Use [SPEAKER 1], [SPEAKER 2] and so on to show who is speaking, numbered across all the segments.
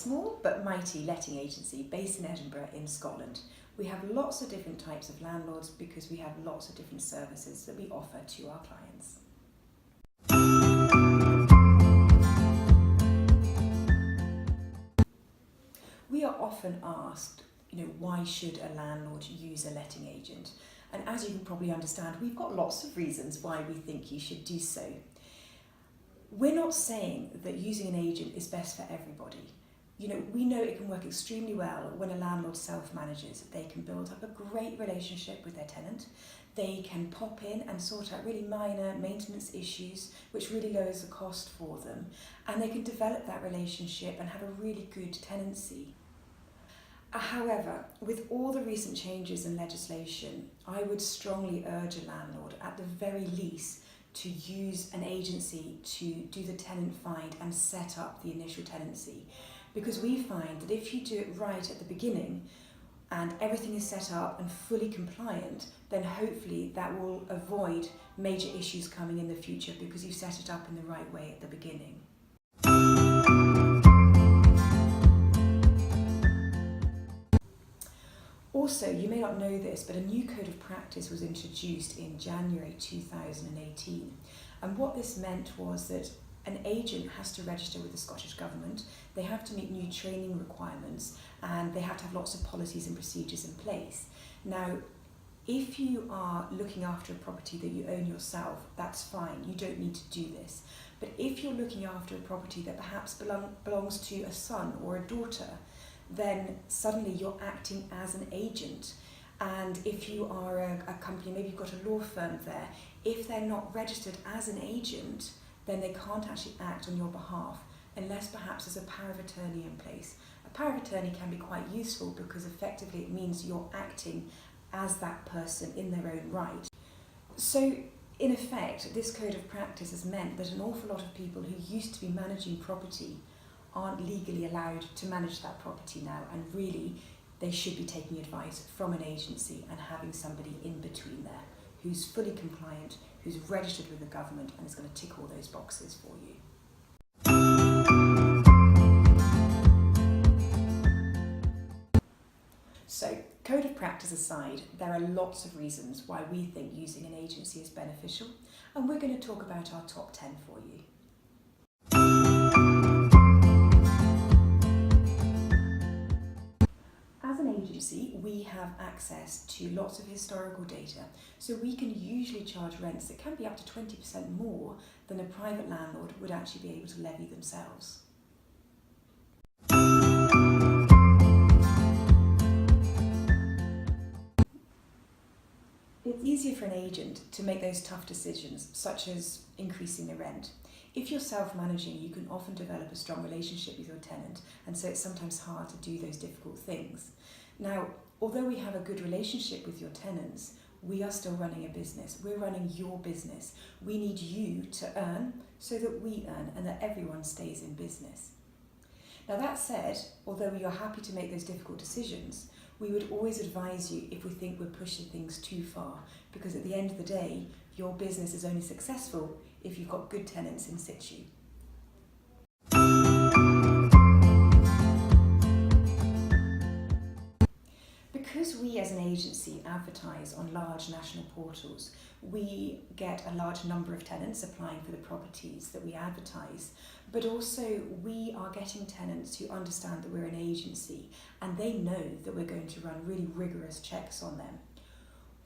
[SPEAKER 1] small but mighty letting agency based in Edinburgh in Scotland. We have lots of different types of landlords because we have lots of different services that we offer to our clients. We are often asked, why should a landlord use a letting agent? And as you can probably understand, we've got lots of reasons why we think you should do so. We're not saying that using an agent is best for everybody. We know it can work extremely well when a landlord self-manages. They can build up a great relationship with their tenant. They can pop in and sort out really minor maintenance issues, which really lowers the cost for them. And they can develop that relationship and have a really good tenancy. However, with all the recent changes in legislation, I would strongly urge a landlord, at the very least, to use an agency to do the tenant find and set up the initial tenancy. Because we find that if you do it right at the beginning and everything is set up and fully compliant, then hopefully that will avoid major issues coming in the future because you've set it up in the right way at the beginning. Also, you may not know this, but a new code of practice was introduced in January 2018. And what this meant was that an agent has to register with the Scottish Government, they have to meet new training requirements, and they have to have lots of policies and procedures in place. Now, if you are looking after a property that you own yourself, that's fine, you don't need to do this. But if you're looking after a property that perhaps belongs to a son or a daughter, then suddenly you're acting as an agent. And if you are a company, maybe you've got a law firm there, if they're not registered as an agent, then they can't actually act on your behalf unless perhaps there's a power of attorney in place. A power of attorney can be quite useful because effectively it means you're acting as that person in their own right. So in effect, this code of practice has meant that an awful lot of people who used to be managing property aren't legally allowed to manage that property now, and really they should be taking advice from an agency and having somebody in between there who's fully compliant, who's registered with the government and is going to tick all those boxes for you. So, code of practice aside, there are lots of reasons why we think using an agency is beneficial, and we're going to talk about our top 10 for you. As an agency, we have access to lots of historical data, so we can usually charge rents that can be up to 20% more than a private landlord would actually be able to levy themselves. It's easier for an agent to make those tough decisions, such as increasing the rent. If you're self-managing, you can often develop a strong relationship with your tenant, and so it's sometimes hard to do those difficult things. Now, although we have a good relationship with your tenants, we are still running a business. We're running your business. We need you to earn so that we earn and that everyone stays in business. Now that said, although we are happy to make those difficult decisions, we would always advise you if we think we're pushing things too far, because at the end of the day, your business is only successful if you've got good tenants in situ. Because we as an agency advertise on large national portals, we get a large number of tenants applying for the properties that we advertise, but also we are getting tenants who understand that we're an agency and they know that we're going to run really rigorous checks on them.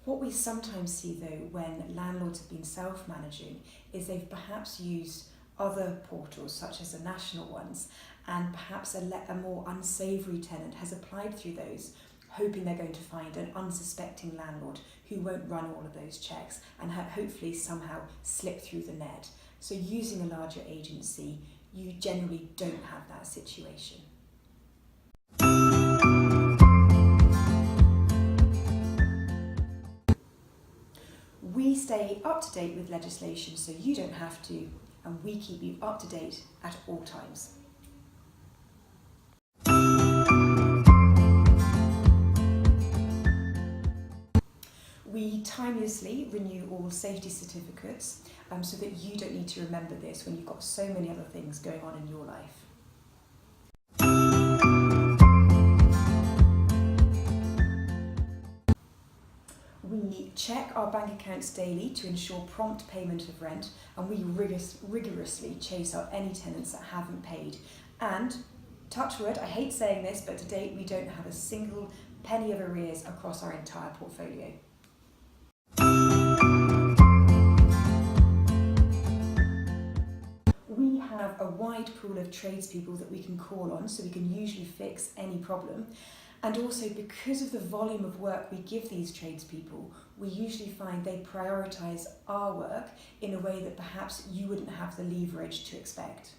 [SPEAKER 1] What we sometimes see though when landlords have been self-managing is they've perhaps used other portals such as the national ones, and perhaps a more unsavoury tenant has applied through those, hoping they're going to find an unsuspecting landlord who won't run all of those checks and hopefully somehow slip through the net. So using a larger agency, you generally don't have that situation. We stay up to date with legislation so you don't have to, and we keep you up to date at all times. We timelessly renew all safety certificates so that you don't need to remember this when you've got so many other things going on in your life. We check our bank accounts daily to ensure prompt payment of rent, and we rigorously chase out any tenants that haven't paid. And, touch wood, I hate saying this, but to date we don't have a single penny of arrears across our entire portfolio. We have a wide pool of tradespeople that we can call on, so we can usually fix any problem. And also, because of the volume of work we give these tradespeople, we usually find they prioritise our work in a way that perhaps you wouldn't have the leverage to expect.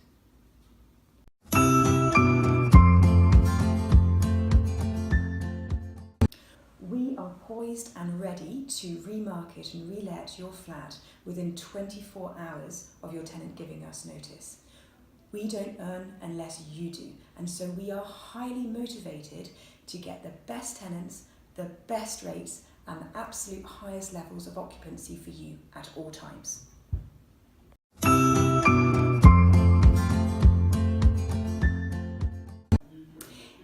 [SPEAKER 1] We are poised and ready to remarket and relet your flat within 24 hours of your tenant giving us notice. We don't earn unless you do, and so we are highly motivated to get the best tenants, the best rates, and the absolute highest levels of occupancy for you at all times.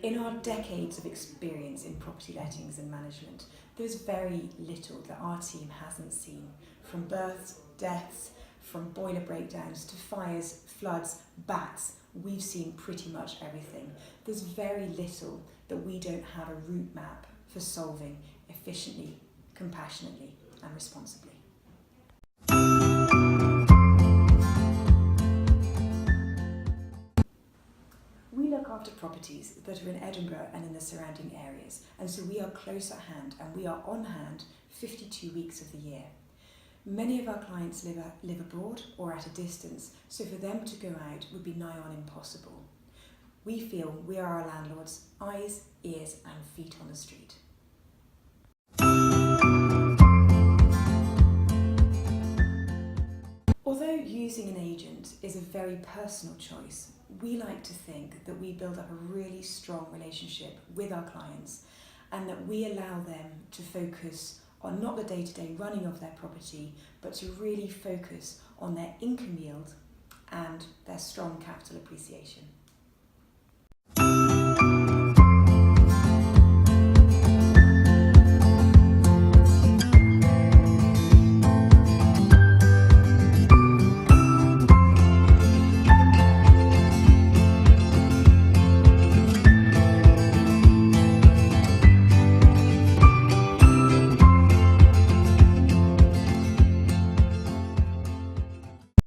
[SPEAKER 1] In our decades of experience in property lettings and management, there's very little that our team hasn't seen, from births, deaths, from boiler breakdowns to fires, floods, bats. We've seen pretty much everything. There's very little that we don't have a route map for solving efficiently, compassionately, and responsibly. We look after properties that are in Edinburgh and in the surrounding areas, and so we are close at hand, and we are on hand 52 weeks of the year. Many of our clients live abroad or at a distance, so for them to go out would be nigh on impossible. We feel we are our landlords' eyes, ears and feet on the street. Although using an agent is a very personal choice, we like to think that we build up a really strong relationship with our clients and that we allow them to focus on not the day-to-day running of their property, but to really focus on their income yield and their strong capital appreciation.